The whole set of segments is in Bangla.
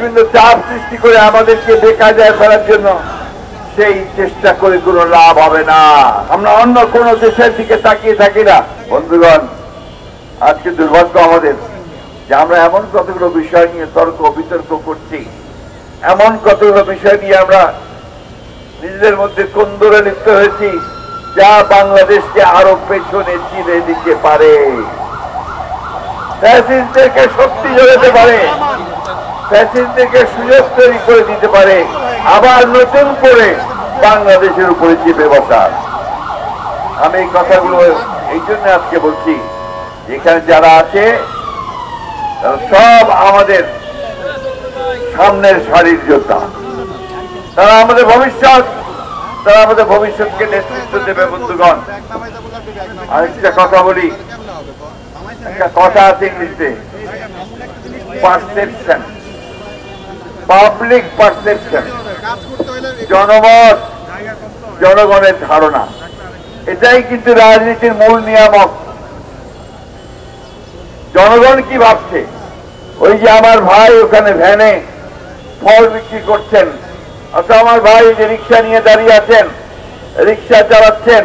বিভিন্ন চাপ সৃষ্টি করে আমাদেরকে বেকায়দায় ফেলার জন্য সেই চেষ্টা করে কোনো লাভ হবে না। আমরা অন্য কোন দেশের দিকে তাকিয়ে থাকি না। বন্ধুগণ, আজকে দুর্ভাগ্য আমাদের যে আমরা এমন কতগুলো বিষয় নিয়ে তর্ক বিতর্ক করছি, এমন কতগুলো বিষয় নিয়ে আমরা নিজেদের মধ্যে কোন্দরে লিপ্ত হয়েছি যা বাংলাদেশকে আরো পেছনে চিনে দিতে পারে, ফ্যাসিস্টদেরকে শক্তি যোগাতে পারে, ফ্যাসিস্টদেরকে সুযোগ তৈরি করে দিতে পারে আবার নতুন করে বাংলাদেশের উপরে চেপে বসার। আমি এই কথাগুলো এই জন্য আজকে বলছি, এখানে যারা আছে তারা সব আমাদের সামনের সারির যোদ্ধা, তারা আমাদের ভবিষ্যৎ, তারা আমাদের ভবিষ্যৎকে নেতৃত্ব দেবে। বন্ধুগণ, আরেকটা কথা বলি, একটা কথা আছে ইংলিশে, পারসেপশন, পাবলিক পারসেপশন, জনমত, জনগণের ধারণা, এটাই কিন্তু রাজনীতির মূল নিয়ামক। জনগণ কি ভাবছে? ওই যে আমার ভাই ওখানে ভ্যানে ফল বিক্রি করছেন, অথবা আমার ভাই যে রিক্সা নিয়ে দাঁড়িয়ে আছেন, রিক্সা চালাচ্ছেন,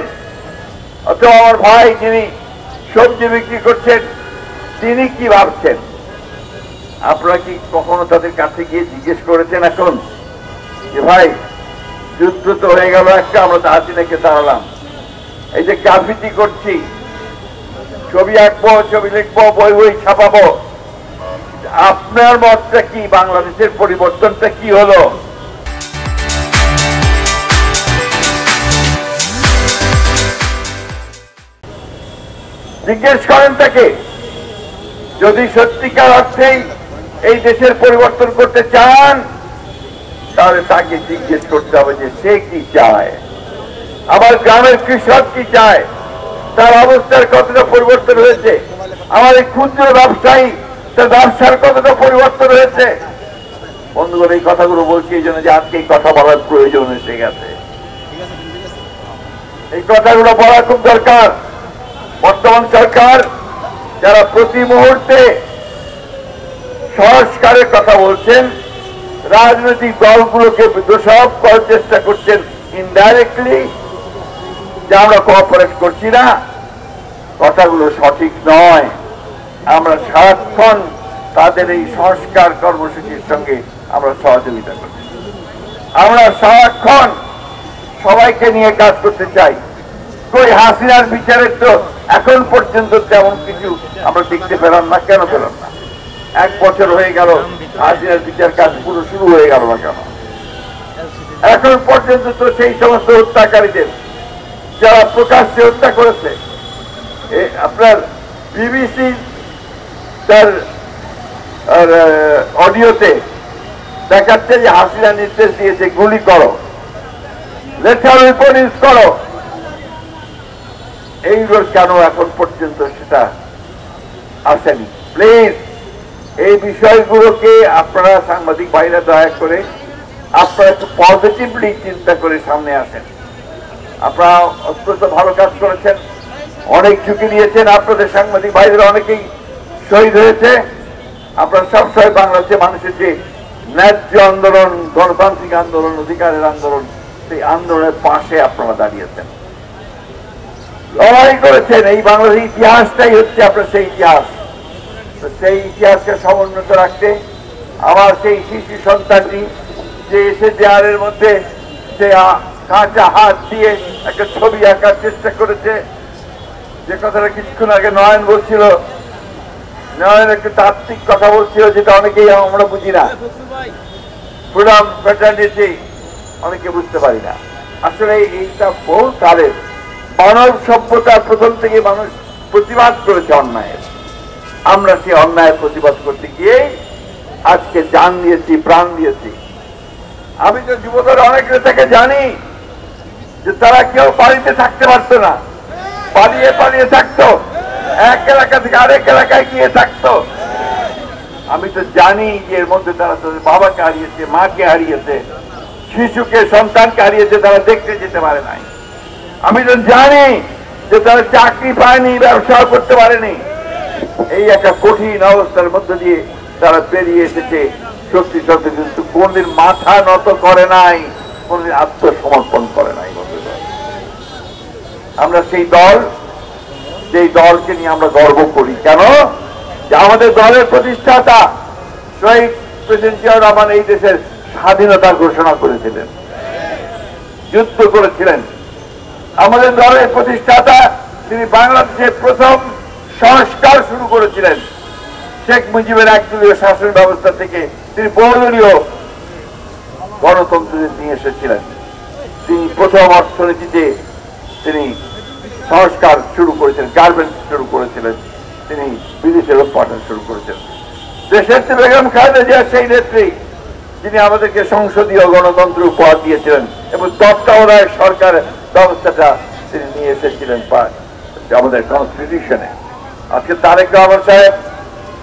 অথবা আমার ভাই যিনি সবজি বিক্রি করছেন, তিনি কি ভাবছেন? আপনারা কি কখনো তাদের কাছে গিয়ে জিজ্ঞেস করেছেন এখন যে ভাই যুদ্ধ তো হয়ে গেল একটা, আমরা তো হাসিনাকে দাঁড়ালাম, এই যে গ্রাফিতি করছি, ছবি আঁকবো, ছবি লিখবো, বই বই ছাপাবো, আপনার মতটা কি? বাংলাদেশের পরিবর্তনটা কি হলো? জিজ্ঞেস করেন তাকে। যদি সত্যিকার অর্থেই এই দেশের পরিবর্তন করতে চান, তাহলে তাকে জিজ্ঞেস করতে হবে যে সে কি চায়, আমার গ্রামের কৃষক কি চায়, তার অবস্থার কতটা পরিবর্তন হয়েছে, আমার এই ক্ষুদ্র ব্যবসায়ী তার ব্যবসার কতটা পরিবর্তন হয়েছে। বন্ধুগণ, এই কথাগুলো বলছি এই জন্য যে আজকে এই কথা বলার প্রয়োজন এসে গেছে। এই কথাগুলো বলা খুব দরকার। বর্তমান সরকার যারা প্রতি মুহূর্তে সংস্কারের কথা বলছেন, রাজনৈতিক দলগুলোকে দোষারোপ করার চেষ্টা করছেন ইনডাইরেক্টলি, যে আমরা কোঅপারেট করছি না, কথাগুলো সঠিক নয়। আমরা সারাক্ষণ তাদের এই সংস্কার কর্মসূচির সঙ্গে আমরা সহযোগিতা করছি, আমরা সারাক্ষণ সবাইকে নিয়ে কাজ করতে চাই। কই হাসিনার বিচারের তো এখন পর্যন্ত তেমন কিছু আমরা দেখতে পেলাম না। কেন পেলাম না? 1 বছর হয়ে গেল, হাসিনার বিচার কাজ পুরো শুরু হয়ে গেল না কেন? এখন পর্যন্ত তো সেই সমস্ত হত্যাকারীদের যারা প্রকাশ্যে হত্যা করেছে, আপনার বিবিসি তার অডিওতে দেখাচ্ছে যে হাসিনা নির্দেশ দিয়েছে গুলি করো, লেটার উইপন ইউজ করো। এইগুলো কেন এখন পর্যন্ত সেটা আসেনি? প্লিজ এই বিষয়গুলোকে আপনারা সাংবাদিক ভাইরা দয়া করে আপনারা একটু পজিটিভলি চিন্তা করে সামনে আসেন। আপনারা অত্যন্ত ভালো কাজ করেছেন, অনেক ঝুঁকি নিয়েছেন, আপনাদের সাংবাদিক ভাইরা অনেকেই শহীদ হয়েছে। আপনারা সবসময় বাংলাদেশের মানুষের যে ন্যায্য আন্দোলন, গণতান্ত্রিক আন্দোলন, অধিকারের আন্দোলন, সেই আন্দোলনের পাশে আপনারা দাঁড়িয়েছেন, লড়াই করেছেন। এই বাংলাদেশের ইতিহাসটাই হচ্ছে আপনার সেই ইতিহাস। সেই ইতিহাসকে সমুন্নত রাখতে আমার সেই শিশু সন্তানটি যে এসে দেয়ালের মধ্যে সে কাঁচা হাত দিয়ে একটা ছবি আঁকার চেষ্টা করেছে, যে কথাটা কিছুক্ষণ আগে নয়ন বলছিল, নয়ন একটু তাত্ত্বিক কথা বলছিল যেটা অনেকেই আমরা বুঝি না, ফ্রিডম ফ্র্যাটার্নিটি অনেকে বুঝতে পারি না। আসলে এইটা বহু কালের মানব সভ্যতার প্রথম থেকে মানুষ প্রতিবাদ করেছে অন্যায়ের। আমরা সেই অন্যায়ের প্রতিবাদ করতে গিয়ে আজকে জান দিয়েছি, প্রাণ দিয়েছি। আমি তো যুবদল অনেক নেতাকে জানি যে তারা কেউ বাড়িতে থাকতে পারতো না, পালিয়ে পালিয়ে থাকতো, এক এলাকা থেকে আরেক এলাকায় গিয়ে থাকতো। আমি তো জানি যে এর মধ্যে তারা তাদের বাবাকে হারিয়েছে, মাকে হারিয়েছে, শিশুকে, সন্তানকে হারিয়েছে, তারা দেখতে যেতে পারে নাই। আমি তো জানি যে তারা চাকরি পায়নি, ব্যবসাও করতে পারেনি। এই একটা কঠিন অবস্থার মধ্যে দিয়ে তারা পেরিয়ে এসেছে শক্তি সত্ত্বে কিন্তু কোনদিন মাথা নত করে নাই, কোনদিন আত্মসমর্পণ করে নাই। আমরা সেই দল, যেই দলকে নিয়ে আমরা গর্ব করি। কেন? যে আমাদের দলের প্রতিষ্ঠাতা শহীদ প্রেসিডেন্ট জিয়াউর রহমান এই দেশের স্বাধীনতা ঘোষণা করেছিলেন, যুদ্ধ করেছিলেন। আমাদের দলের প্রতিষ্ঠাতা তিনি বাংলাদেশের প্রথম সংস্কার শুরু করেছিলেন। শেখ মুজিবের একদলীয় শাসন ব্যবস্থা থেকে তিনি বহুদলীয় গণতন্ত্র নিয়ে এসেছিলেন। তিনি প্রথম অর্থনীতিতে তিনি সংস্কার শুরু করেছিলেন, গার্মেন্টস শুরু করেছিলেন, তিনি বিদেশে লোক পাঠানো শুরু করেছিলেন। দেশের বেগম খালেদা জিয়া সেই নেত্রী, যিনি আমাদেরকে সংসদীয় গণতন্ত্র উপহার দিয়েছিলেন এবং তত্ত্বাবধায়ক সরকার ব্যবস্থাটা তিনি নিয়ে এসেছিলেন আমাদের কনস্টিটিউশনে। আজকে তারেক রহমান সাহেব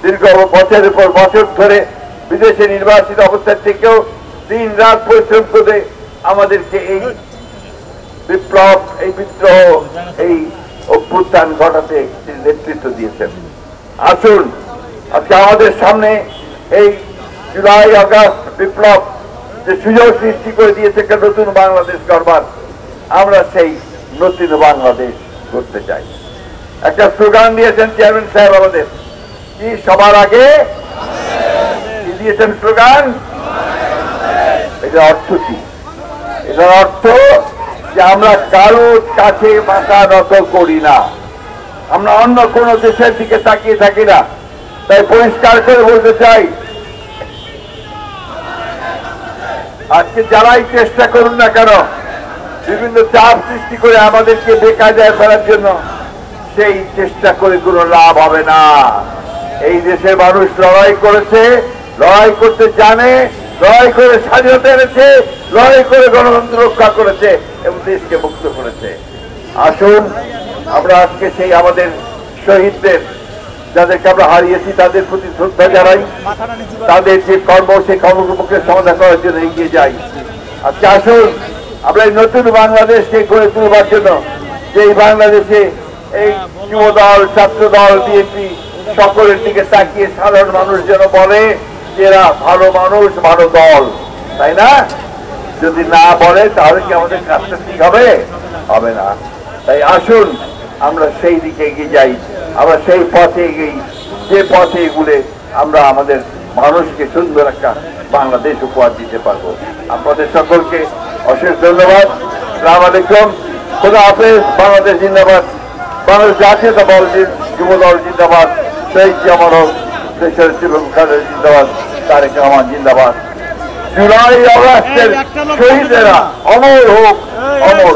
দীর্ঘ বছরের পর বছর ধরে বিদেশে নির্বাসিত অবস্থা থেকেও দিন রাত পরিশ্রম করে আমাদেরকে এই বিপ্লব, এই বিদ্রোহ, এই অভ্যুত্থান ঘটাতে তিনি নেতৃত্ব দিয়েছেন। আসুন আজকে আমাদের সামনে এই জুলাই আগস্ট বিপ্লব যে সুযোগ সৃষ্টি করে দিয়েছে একটা নতুন বাংলাদেশ গড়বার, আমরা সেই নতুন বাংলাদেশ করতে চাই। একটা স্লোগান দিয়েছেন চেয়ারম্যান সাহেব আমাদের, কি সবার আগে কি দিয়েছেন স্লোগান? এটার অর্থ কি? এটার অর্থ যে আমরা কারোর কাছে মাথা নত করি না, আমরা অন্য কোন দেশের দিকে তাকিয়ে থাকি না। তাই পরিষ্কার করে বলতে চাই, আজকে যারাই চেষ্টা করুন না কেন বিভিন্ন চাপ সৃষ্টি করে আমাদেরকে বেকায়দায় ফেলার জন্য, সেই চেষ্টা করে কোনো লাভ হবে না। এই দেশের মানুষ লড়াই করেছে, লড়াই করতে জানে, লড়াই করে স্বাধীনতা এনেছে, লড়াই করে গণতন্ত্র রক্ষা করেছে এবং দেশকে মুক্ত করেছে। আসুন আমরা আজকে সেই আমাদের শহীদদের, যাদেরকে আমরা হারিয়েছি, তাদের প্রতি শ্রদ্ধা জানাই, তাদের যে কর্ম সেই কর্মকে সমাধান করার জন্য এগিয়ে যাই। আজকে আসুন আমরা এই নতুন বাংলাদেশকে গড়ে তুলবার জন্য, যে বাংলাদেশে এই যুব দল, ছাত্র দল, বিএনপি সকলের দিকে তাকিয়ে সাধারণ মানুষ যেন বলে যে এরা ভালো মানুষ, ভালো দল, তাই না? যদি না বলে তাহলে কি আমাদের কাজটা ঠিক হবে? হবে না। তাই আসুন আমরা সেই দিকে এগিয়ে যাই, আমরা সেই পথে এগিয়ে, যে পথে এগুলে আমরা আমাদের মানুষকে সুন্দর একটা বাংলাদেশ উপহার দিতে পারবো। আপনাদের সকলকে অশেষ ধন্যবাদ। আসসালামু আলাইকুম, খোদা হাফেজ। বাংলাদেশ জিন্দাবাদ, বাংলাদেশ জাতীয়তা দল, যুব দল জিন্দাবাদ, শহীদ জিয়া দেশের জিন্দাবাদ, তারেক রহমান জিন্দাবাদ। জুলাই আগস্টের শহীদেরা অমর হোক, অমর হোক।